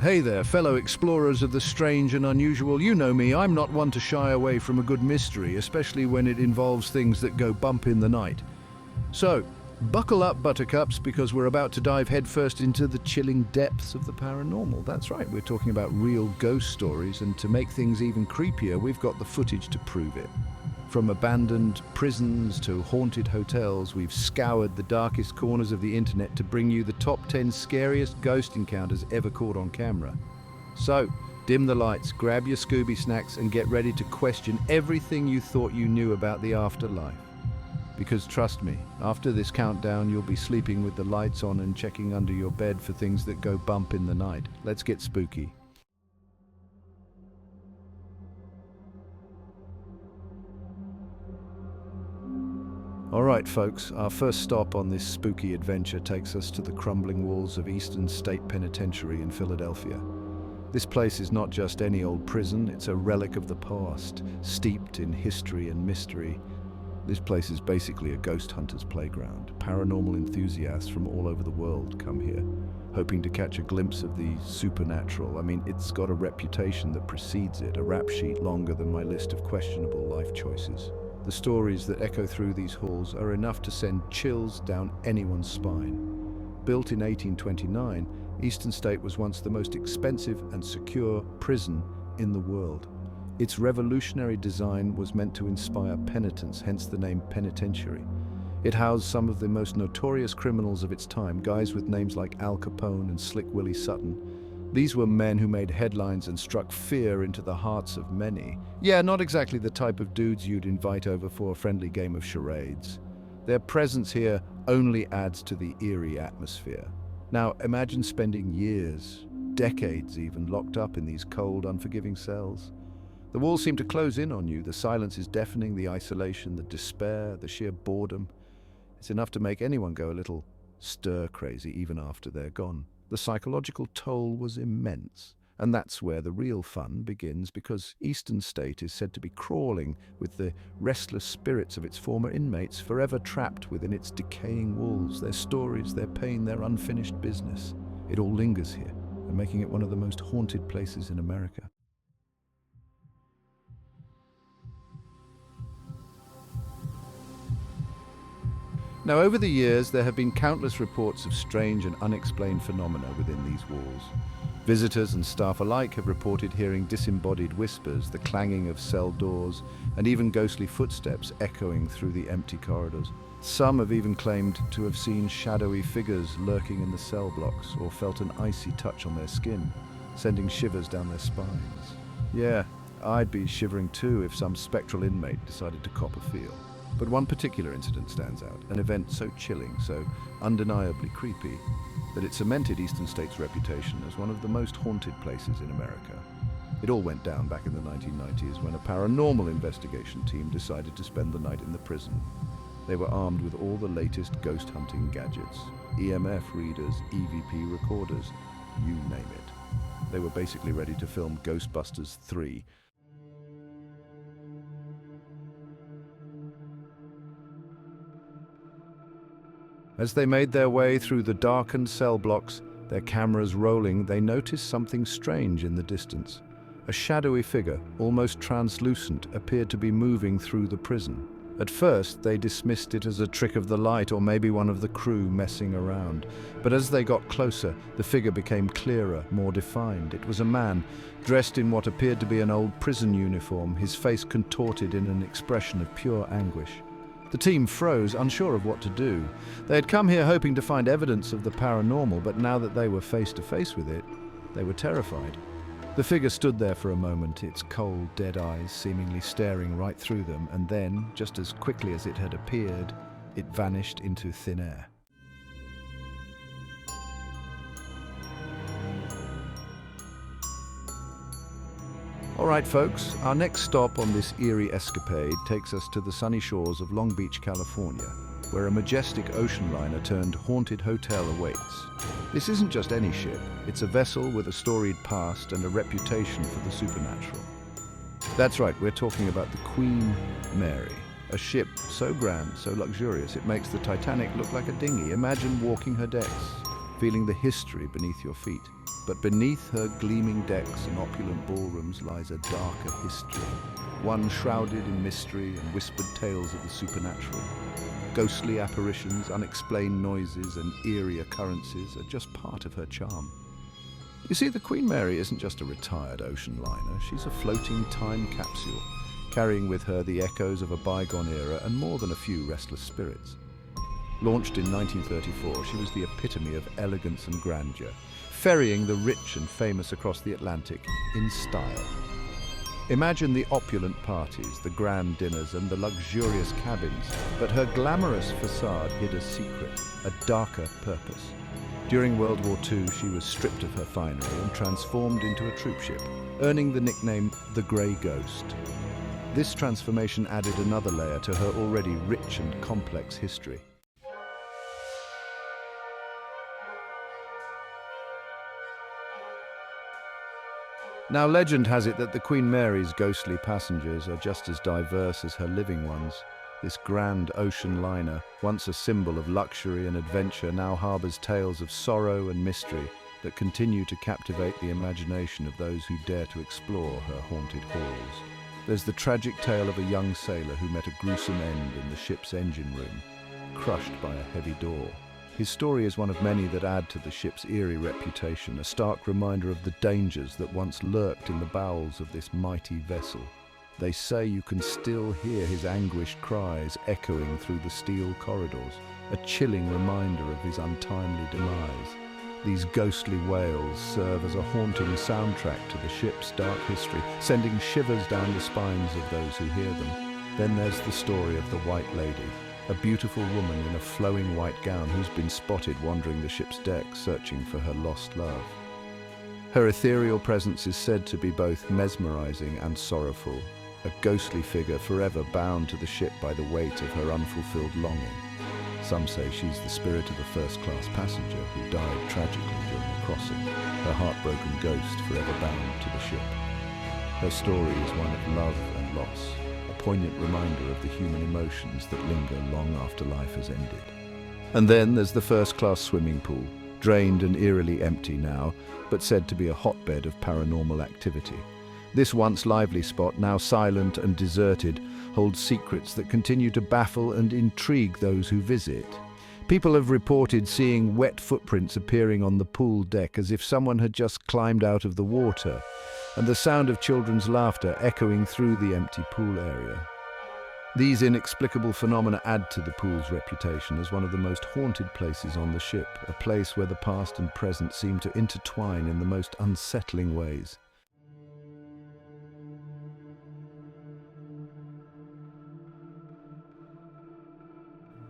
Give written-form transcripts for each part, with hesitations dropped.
Hey there, fellow explorers of the strange and unusual. You know me, I'm not one to shy away from a good mystery, especially when it involves things that go bump in the night. So, buckle up, buttercups, because we're about to dive headfirst into the chilling depths of the paranormal. That's right, we're talking about real ghost stories, and to make things even creepier, we've got the footage to prove it. From abandoned prisons to haunted hotels, we've scoured the darkest corners of the internet to bring you the top 10 scariest ghost encounters ever caught on camera. So, dim the lights, grab your Scooby snacks, and get ready to question everything you thought you knew about the afterlife. Because trust me, after this countdown, you'll be sleeping with the lights on and checking under your bed for things that go bump in the night. Let's get spooky. Alright folks, our first stop on this spooky adventure takes us to the crumbling walls of Eastern State Penitentiary in Philadelphia. This place is not just any old prison, it's a relic of the past, steeped in history and mystery. This place is basically a ghost hunter's playground. Paranormal enthusiasts from all over the world come here, hoping to catch a glimpse of the supernatural. I mean, it's got a reputation that precedes it, a rap sheet longer than my list of questionable life choices. The stories that echo through these halls are enough to send chills down anyone's spine. Built in 1829, Eastern State was once the most expensive and secure prison in the world. Its revolutionary design was meant to inspire penitence, hence the name penitentiary. It housed some of the most notorious criminals of its time, guys with names like Al Capone and Slick Willie Sutton. These were men who made headlines and struck fear into the hearts of many. Yeah, not exactly the type of dudes you'd invite over for a friendly game of charades. Their presence here only adds to the eerie atmosphere. Now, imagine spending years, decades even, locked up in these cold, unforgiving cells. The walls seem to close in on you. The silence is deafening, the isolation, the despair, the sheer boredom. It's enough to make anyone go a little stir-crazy even after they're gone. The psychological toll was immense, and that's where the real fun begins, because Eastern State is said to be crawling with the restless spirits of its former inmates, forever trapped within its decaying walls, their stories, their pain, their unfinished business. It all lingers here, and making it one of the most haunted places in America. Now, over the years, there have been countless reports of strange and unexplained phenomena within these walls. Visitors and staff alike have reported hearing disembodied whispers, the clanging of cell doors, and even ghostly footsteps echoing through the empty corridors. Some have even claimed to have seen shadowy figures lurking in the cell blocks or felt an icy touch on their skin, sending shivers down their spines. Yeah, I'd be shivering too if some spectral inmate decided to cop a feel. But one particular incident stands out, an event so chilling, so undeniably creepy, that it cemented Eastern State's reputation as one of the most haunted places in America. It all went down back in the 1990s when a paranormal investigation team decided to spend the night in the prison. They were armed with all the latest ghost hunting gadgets, EMF readers, EVP recorders, you name it. They were basically ready to film Ghostbusters 3. As they made their way through the darkened cell blocks, their cameras rolling, they noticed something strange in the distance. A shadowy figure, almost translucent, appeared to be moving through the prison. At first, they dismissed it as a trick of the light or maybe one of the crew messing around. But as they got closer, the figure became clearer, more defined. It was a man, dressed in what appeared to be an old prison uniform, his face contorted in an expression of pure anguish. The team froze, unsure of what to do. They had come here hoping to find evidence of the paranormal, but now that they were face to face with it, they were terrified. The figure stood there for a moment, its cold, dead eyes seemingly staring right through them, and then, just as quickly as it had appeared, it vanished into thin air. All right, folks, our next stop on this eerie escapade takes us to the sunny shores of Long Beach, California, where a majestic ocean liner turned haunted hotel awaits. This isn't just any ship, it's a vessel with a storied past and a reputation for the supernatural. That's right, we're talking about the Queen Mary, a ship so grand, so luxurious, it makes the Titanic look like a dinghy. Imagine walking her decks, feeling the history beneath your feet. But beneath her gleaming decks and opulent ballrooms lies a darker history, one shrouded in mystery and whispered tales of the supernatural. Ghostly apparitions, unexplained noises, and eerie occurrences are just part of her charm. You see, the Queen Mary isn't just a retired ocean liner, she's a floating time capsule, carrying with her the echoes of a bygone era and more than a few restless spirits. Launched in 1934, she was the epitome of elegance and grandeur, ferrying the rich and famous across the Atlantic in style. Imagine the opulent parties, the grand dinners, and the luxurious cabins, but her glamorous facade hid a secret, a darker purpose. During World War II, she was stripped of her finery and transformed into a troopship, earning the nickname the Grey Ghost. This transformation added another layer to her already rich and complex history. Now, legend has it that the Queen Mary's ghostly passengers are just as diverse as her living ones. This grand ocean liner, once a symbol of luxury and adventure, now harbors tales of sorrow and mystery that continue to captivate the imagination of those who dare to explore her haunted halls. There's the tragic tale of a young sailor who met a gruesome end in the ship's engine room, crushed by a heavy door. His story is one of many that add to the ship's eerie reputation, a stark reminder of the dangers that once lurked in the bowels of this mighty vessel. They say you can still hear his anguished cries echoing through the steel corridors, a chilling reminder of his untimely demise. These ghostly wails serve as a haunting soundtrack to the ship's dark history, sending shivers down the spines of those who hear them. Then there's the story of the White Lady, a beautiful woman in a flowing white gown who's been spotted wandering the ship's deck, searching for her lost love. Her ethereal presence is said to be both mesmerizing and sorrowful, a ghostly figure forever bound to the ship by the weight of her unfulfilled longing. Some say she's the spirit of a first-class passenger who died tragically during the crossing, her heartbroken ghost forever bound to the ship. Her story is one of love and loss, a poignant reminder of the human emotions that linger long after life has ended. And then there's the first-class swimming pool, drained and eerily empty now, but said to be a hotbed of paranormal activity. This once lively spot, now silent and deserted, holds secrets that continue to baffle and intrigue those who visit. People have reported seeing wet footprints appearing on the pool deck as if someone had just climbed out of the water, and the sound of children's laughter echoing through the empty pool area. These inexplicable phenomena add to the pool's reputation as one of the most haunted places on the ship, a place where the past and present seem to intertwine in the most unsettling ways.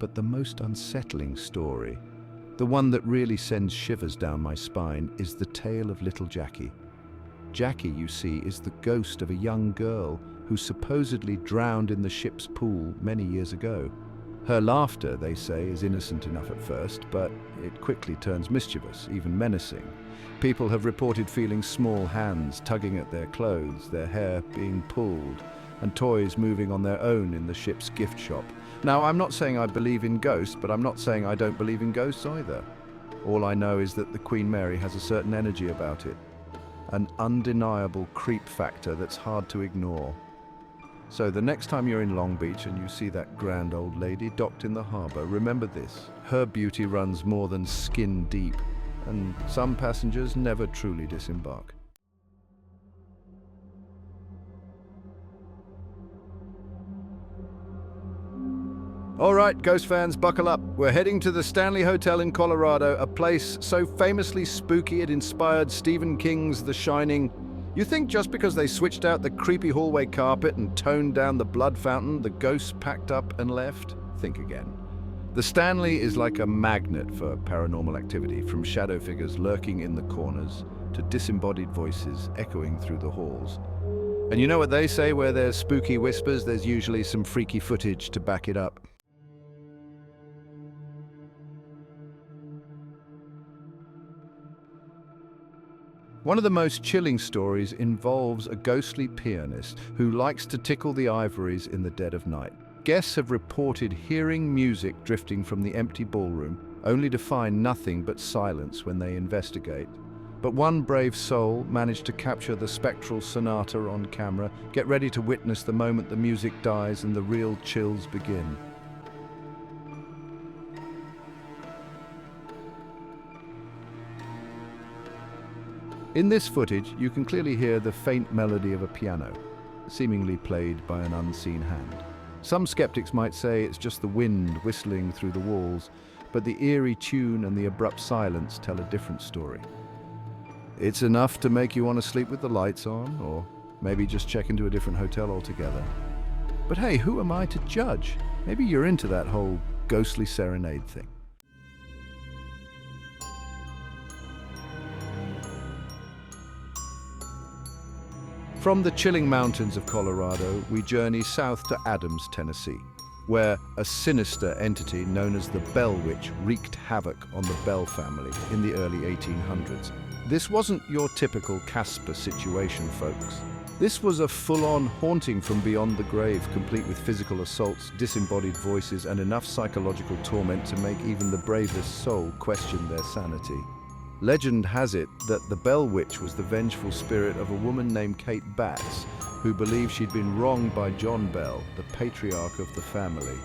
But the most unsettling story, the one that really sends shivers down my spine, is the tale of little Jackie. Jackie, you see, is the ghost of a young girl who supposedly drowned in the ship's pool many years ago. Her laughter, they say, is innocent enough at first, but it quickly turns mischievous, even menacing. People have reported feeling small hands tugging at their clothes, their hair being pulled, and toys moving on their own in the ship's gift shop. Now, I'm not saying I believe in ghosts, but I'm not saying I don't believe in ghosts either. All I know is that the Queen Mary has a certain energy about it, an undeniable creep factor that's hard to ignore. So the next time you're in Long Beach and you see that grand old lady docked in the harbour, remember this: her beauty runs more than skin deep, and some passengers never truly disembark. All right, Ghost fans, buckle up. We're heading to the Stanley Hotel in Colorado, a place so famously spooky it inspired Stephen King's The Shining. You think just because they switched out the creepy hallway carpet and toned down the blood fountain, the ghosts packed up and left? Think again. The Stanley is like a magnet for paranormal activity, from shadow figures lurking in the corners to disembodied voices echoing through the halls. And you know what they say, where there's spooky whispers, there's usually some freaky footage to back it up. One of the most chilling stories involves a ghostly pianist who likes to tickle the ivories in the dead of night. Guests have reported hearing music drifting from the empty ballroom, only to find nothing but silence when they investigate. But one brave soul managed to capture the spectral sonata on camera. Get ready to witness the moment the music dies and the real chills begin. In this footage, you can clearly hear the faint melody of a piano, seemingly played by an unseen hand. Some skeptics might say it's just the wind whistling through the walls, but the eerie tune and the abrupt silence tell a different story. It's enough to make you want to sleep with the lights on, or maybe just check into a different hotel altogether. But hey, who am I to judge? Maybe you're into that whole ghostly serenade thing. From the chilling mountains of Colorado, we journey south to Adams, Tennessee, where a sinister entity known as the Bell Witch wreaked havoc on the Bell family in the early 1800s. This wasn't your typical Casper situation, folks. This was a full-on haunting from beyond the grave, complete with physical assaults, disembodied voices, and enough psychological torment to make even the bravest soul question their sanity. Legend has it that the Bell Witch was the vengeful spirit of a woman named Kate Batts, who believed she'd been wronged by John Bell, the patriarch of the family.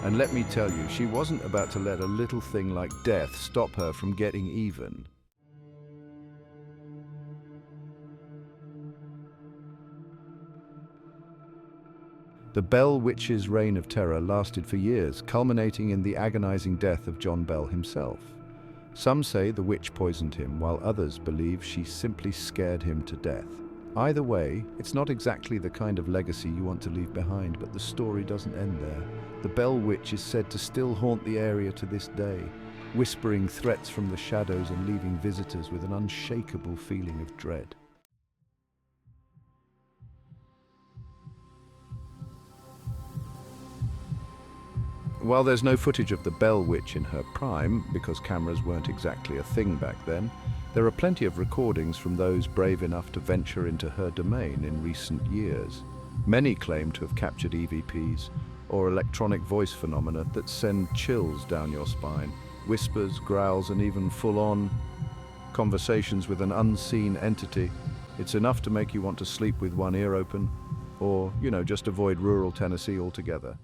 And let me tell you, she wasn't about to let a little thing like death stop her from getting even. The Bell Witch's reign of terror lasted for years, culminating in the agonizing death of John Bell himself. Some say the witch poisoned him, while others believe she simply scared him to death. Either way, it's not exactly the kind of legacy you want to leave behind, but the story doesn't end there. The Bell Witch is said to still haunt the area to this day, whispering threats from the shadows and leaving visitors with an unshakable feeling of dread. While there's no footage of the Bell Witch in her prime, because cameras weren't exactly a thing back then, there are plenty of recordings from those brave enough to venture into her domain in recent years. Many claim to have captured EVPs, or electronic voice phenomena that send chills down your spine, whispers, growls, and even full-on conversations with an unseen entity. It's enough to make you want to sleep with one ear open, or, just avoid rural Tennessee altogether.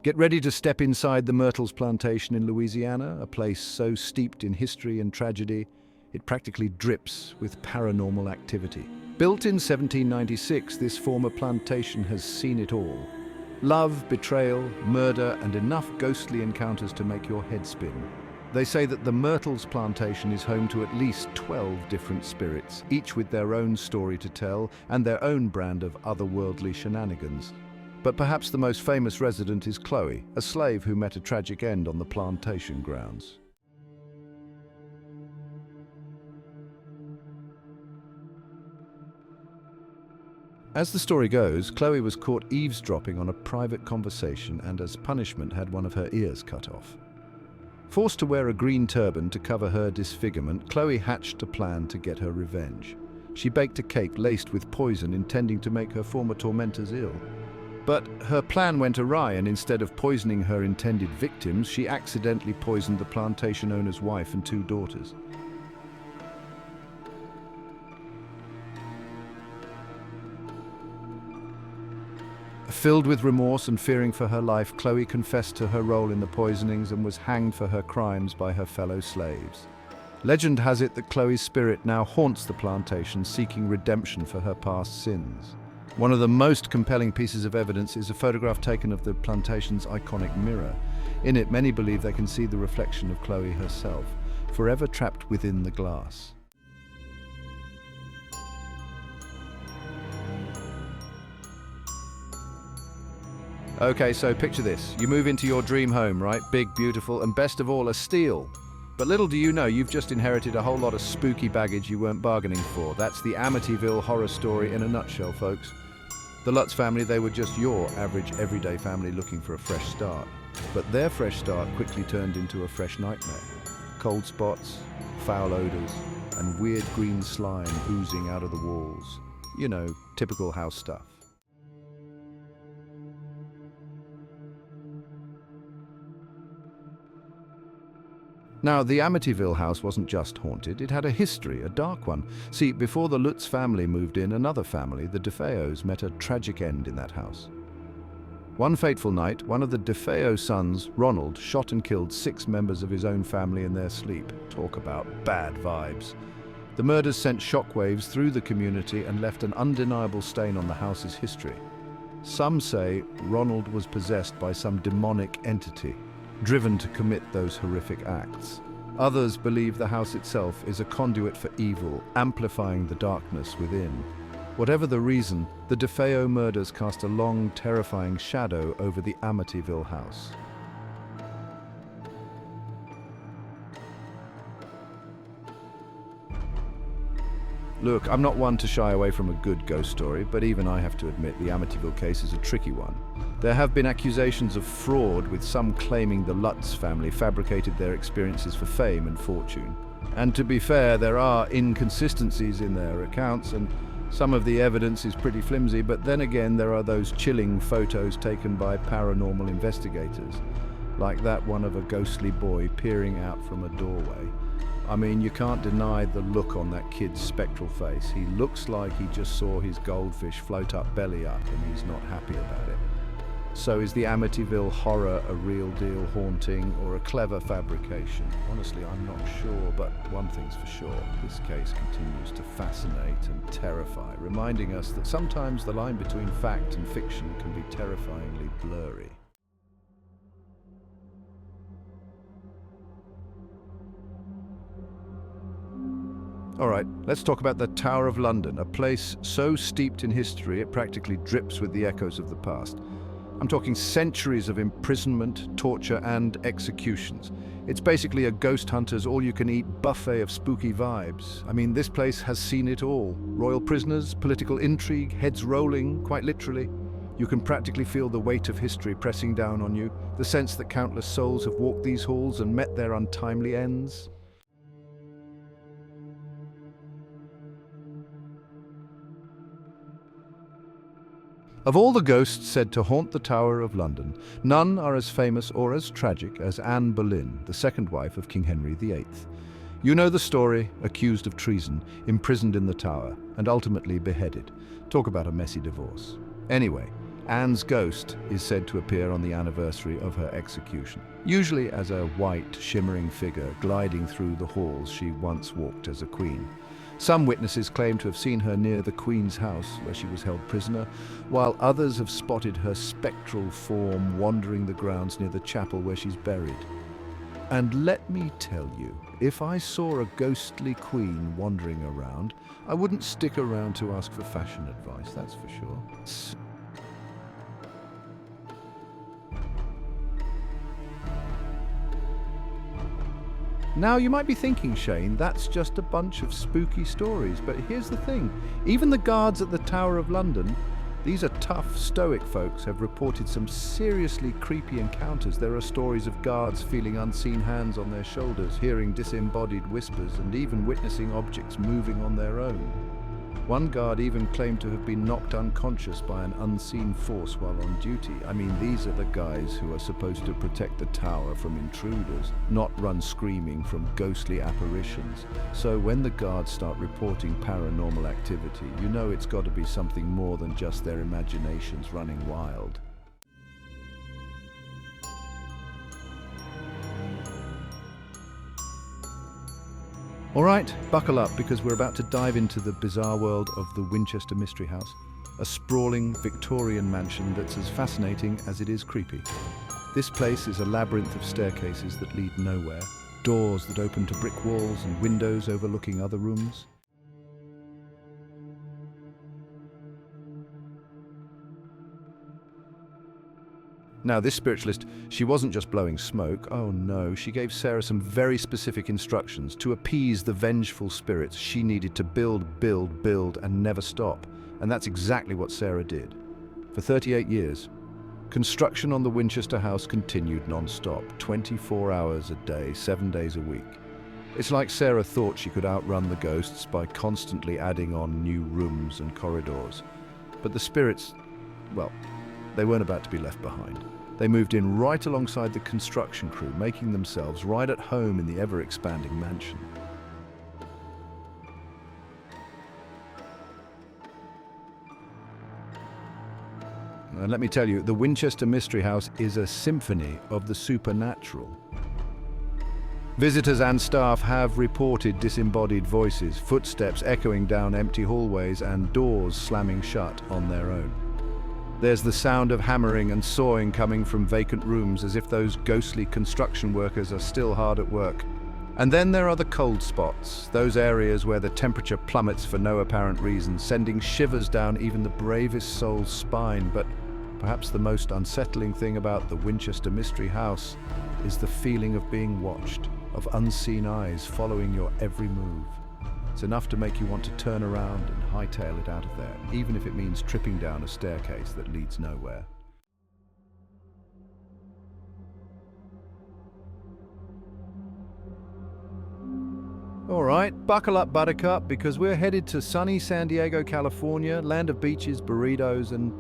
Get ready to step inside the Myrtles Plantation in Louisiana, a place so steeped in history and tragedy, it practically drips with paranormal activity. Built in 1796, this former plantation has seen it all. Love, betrayal, murder, and enough ghostly encounters to make your head spin. They say that the Myrtles Plantation is home to at least 12 different spirits, each with their own story to tell and their own brand of otherworldly shenanigans. But perhaps the most famous resident is Chloe, a slave who met a tragic end on the plantation grounds. As the story goes, Chloe was caught eavesdropping on a private conversation and as punishment had one of her ears cut off. Forced to wear a green turban to cover her disfigurement, Chloe hatched a plan to get her revenge. She baked a cake laced with poison, intending to make her former tormentors ill. But her plan went awry, and instead of poisoning her intended victims, she accidentally poisoned the plantation owner's wife and 2 daughters. Filled with remorse and fearing for her life, Chloe confessed to her role in the poisonings and was hanged for her crimes by her fellow slaves. Legend has it that Chloe's spirit now haunts the plantation, seeking redemption for her past sins. One of the most compelling pieces of evidence is a photograph taken of the plantation's iconic mirror. In it, many believe they can see the reflection of Chloe herself, forever trapped within the glass. Okay, so picture this. You move into your dream home, right? Big, beautiful, and best of all, a steal. But little do you know, you've just inherited a whole lot of spooky baggage you weren't bargaining for. That's the Amityville horror story in a nutshell, folks. The Lutz family, they were just your average, everyday family looking for a fresh start. But their fresh start quickly turned into a fresh nightmare. Cold spots, foul odors, and weird green slime oozing out of the walls. Typical house stuff. Now, the Amityville house wasn't just haunted, it had a history, a dark one. See, before the Lutz family moved in, another family, the DeFeos, met a tragic end in that house. One fateful night, one of the DeFeo sons, Ronald, shot and killed 6 members of his own family in their sleep. Talk about bad vibes. The murders sent shockwaves through the community and left an undeniable stain on the house's history. Some say Ronald was possessed by some demonic entity, driven to commit those horrific acts. Others believe the house itself is a conduit for evil, amplifying the darkness within. Whatever the reason, the DeFeo murders cast a long, terrifying shadow over the Amityville house. Look, I'm not one to shy away from a good ghost story, but even I have to admit the Amityville case is a tricky one. There have been accusations of fraud, with some claiming the Lutz family fabricated their experiences for fame and fortune. And to be fair, there are inconsistencies in their accounts, and some of the evidence is pretty flimsy, but then again there are those chilling photos taken by paranormal investigators, like that one of a ghostly boy peering out from a doorway. I mean, you can't deny the look on that kid's spectral face. He looks like he just saw his goldfish float up belly up and he's not happy about it. So is the Amityville horror a real deal haunting or a clever fabrication? Honestly, I'm not sure, but one thing's for sure. This case continues to fascinate and terrify, reminding us that sometimes the line between fact and fiction can be terrifyingly blurry. All right, let's talk about the Tower of London, a place so steeped in history it practically drips with the echoes of the past. I'm talking centuries of imprisonment, torture, and executions. It's basically a ghost hunter's all-you-can-eat buffet of spooky vibes. I mean, this place has seen it all. Royal prisoners, political intrigue, heads rolling, quite literally. You can practically feel the weight of history pressing down on you, the sense that countless souls have walked these halls and met their untimely ends. Of all the ghosts said to haunt the Tower of London, none are as famous or as tragic as Anne Boleyn, the second wife of King Henry VIII. You know the story, accused of treason, imprisoned in the Tower, and ultimately beheaded. Talk about a messy divorce. Anyway, Anne's ghost is said to appear on the anniversary of her execution, usually as a white, shimmering figure gliding through the halls she once walked as a queen. Some witnesses claim to have seen her near the Queen's house, where she was held prisoner, while others have spotted her spectral form wandering the grounds near the chapel where she's buried. And let me tell you, if I saw a ghostly queen wandering around, I wouldn't stick around to ask for fashion advice, that's for sure. Now, you might be thinking, Shane, that's just a bunch of spooky stories, but here's the thing. Even the guards at the Tower of London, these are tough, stoic folks, have reported some seriously creepy encounters. There are stories of guards feeling unseen hands on their shoulders, hearing disembodied whispers, and even witnessing objects moving on their own. One guard even claimed to have been knocked unconscious by an unseen force while on duty. I mean, these are the guys who are supposed to protect the tower from intruders, not run screaming from ghostly apparitions. So when the guards start reporting paranormal activity, you know it's got to be something more than just their imaginations running wild. All right, buckle up, because we're about to dive into the bizarre world of the Winchester Mystery House, a sprawling Victorian mansion that's as fascinating as it is creepy. This place is a labyrinth of staircases that lead nowhere, doors that open to brick walls and windows overlooking other rooms. Now, this spiritualist, she wasn't just blowing smoke. Oh no, she gave Sarah some very specific instructions to appease the vengeful spirits. She needed to build, build, build, and never stop. And that's exactly what Sarah did. For 38 years, construction on the Winchester house continued non-stop, 24 hours a day, 7 days a week. It's like Sarah thought she could outrun the ghosts by constantly adding on new rooms and corridors. But the spirits, well, they weren't about to be left behind. They moved in right alongside the construction crew, making themselves right at home in the ever-expanding mansion. And let me tell you, the Winchester Mystery House is a symphony of the supernatural. Visitors and staff have reported disembodied voices, footsteps echoing down empty hallways, and doors slamming shut on their own. There's the sound of hammering and sawing coming from vacant rooms, as if those ghostly construction workers are still hard at work. And then there are the cold spots, those areas where the temperature plummets for no apparent reason, sending shivers down even the bravest soul's spine. But perhaps the most unsettling thing about the Winchester Mystery House is the feeling of being watched, of unseen eyes following your every move. It's enough to make you want to turn around and hightail it out of there, even if it means tripping down a staircase that leads nowhere. All right, buckle up, Buttercup, because we're headed to sunny San Diego, California, land of beaches, burritos, and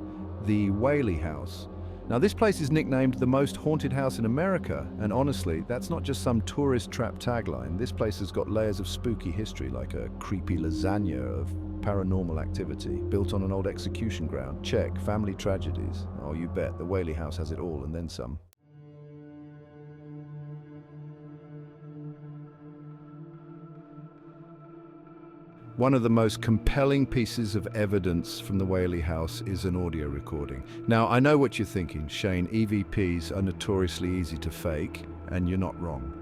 the Whaley House. Now, this place is nicknamed the most haunted house in America, and honestly, that's not just some tourist trap tagline. This place has got layers of spooky history, like a creepy lasagna of paranormal activity, built on an old execution ground. Check. Family tragedies. Oh, you bet, the Whaley House has it all, and then some. One of the most compelling pieces of evidence from the Whaley House is an audio recording. Now, I know what you're thinking, Shane. EVPs are notoriously easy to fake, and you're not wrong.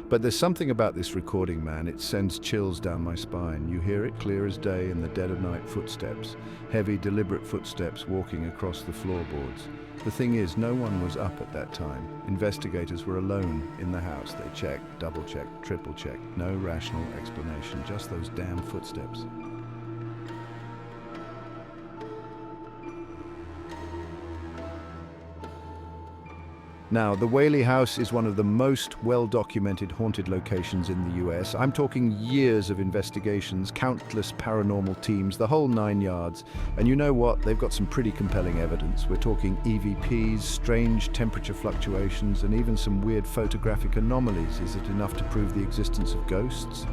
But there's something about this recording, man. It sends chills down my spine. You hear it clear as day in the dead of night footsteps, heavy, deliberate footsteps walking across the floorboards. The thing is, no one was up at that time. Investigators were alone in the house. They checked, double-checked, triple-checked. No rational explanation, just those damn footsteps. Now, the Whaley House is one of the most well-documented haunted locations in the US. I'm talking years of investigations, countless paranormal teams, the whole 9 yards. And you know what? They've got some pretty compelling evidence. We're talking EVPs, strange temperature fluctuations, and even some weird photographic anomalies. Is it enough to prove the existence of ghosts?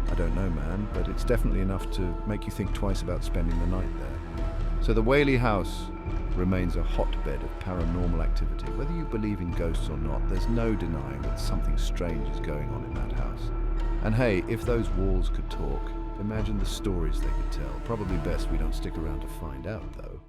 I don't know, man, but it's definitely enough to make you think twice about spending the night there. So the Whaley House remains a hotbed of paranormal activity. Whether you believe in ghosts or not, there's no denying that something strange is going on in that house. And hey, if those walls could talk, imagine the stories they could tell. Probably best we don't stick around to find out, though.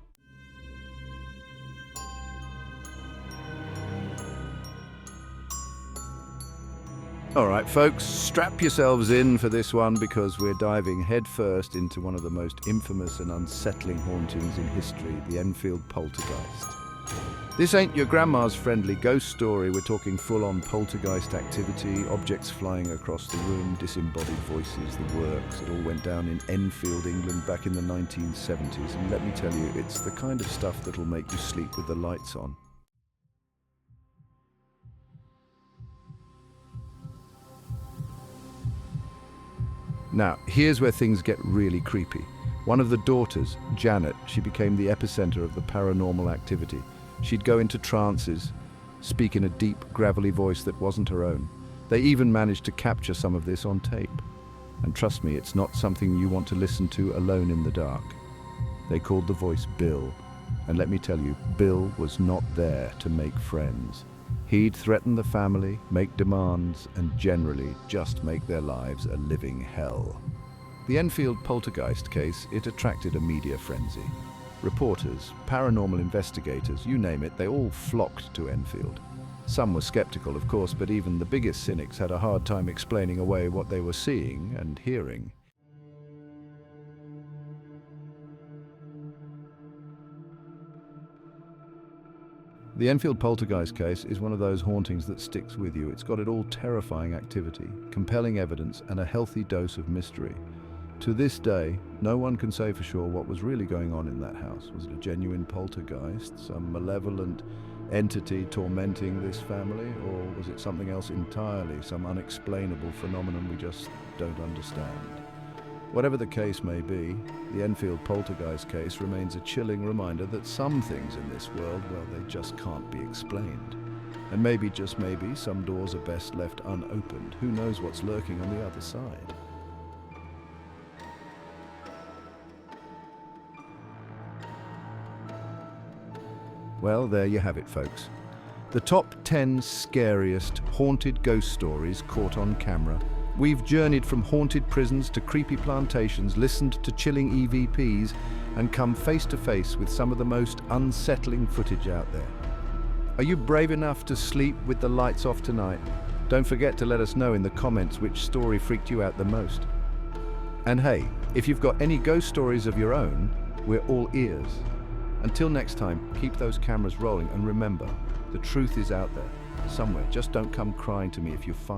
All right, folks, strap yourselves in for this one because we're diving headfirst into one of the most infamous and unsettling hauntings in history, the Enfield poltergeist. This ain't your grandma's friendly ghost story. We're talking full-on poltergeist activity, objects flying across the room, disembodied voices, the works. It all went down in Enfield, England back in the 1970s. And let me tell you, it's the kind of stuff that'll make you sleep with the lights on. Now, here's where things get really creepy. One of the daughters, Janet, she became the epicenter of the paranormal activity. She'd go into trances, speak in a deep, gravelly voice that wasn't her own. They even managed to capture some of this on tape. And trust me, it's not something you want to listen to alone in the dark. They called the voice Bill. And let me tell you, Bill was not there to make friends. He'd threaten the family, make demands, and generally just make their lives a living hell. The Enfield poltergeist case, it attracted a media frenzy. Reporters, paranormal investigators, you name it, they all flocked to Enfield. Some were skeptical, of course, but even the biggest cynics had a hard time explaining away what they were seeing and hearing. The Enfield poltergeist case is one of those hauntings that sticks with you. It's got it all: terrifying activity, compelling evidence, and a healthy dose of mystery. To this day, no one can say for sure what was really going on in that house. Was it a genuine poltergeist, some malevolent entity tormenting this family, or was it something else entirely, some unexplainable phenomenon we just don't understand? Whatever the case may be, the Enfield poltergeist case remains a chilling reminder that some things in this world, well, they just can't be explained. And maybe, just maybe, some doors are best left unopened. Who knows what's lurking on the other side? Well, there you have it, folks. The top 10 scariest haunted ghost stories caught on camera. We've journeyed from haunted prisons to creepy plantations, listened to chilling EVPs, and come face to face with some of the most unsettling footage out there. Are you brave enough to sleep with the lights off tonight? Don't forget to let us know in the comments which story freaked you out the most. And hey, if you've got any ghost stories of your own, we're all ears. Until next time, keep those cameras rolling, and remember, the truth is out there somewhere. Just don't come crying to me if you find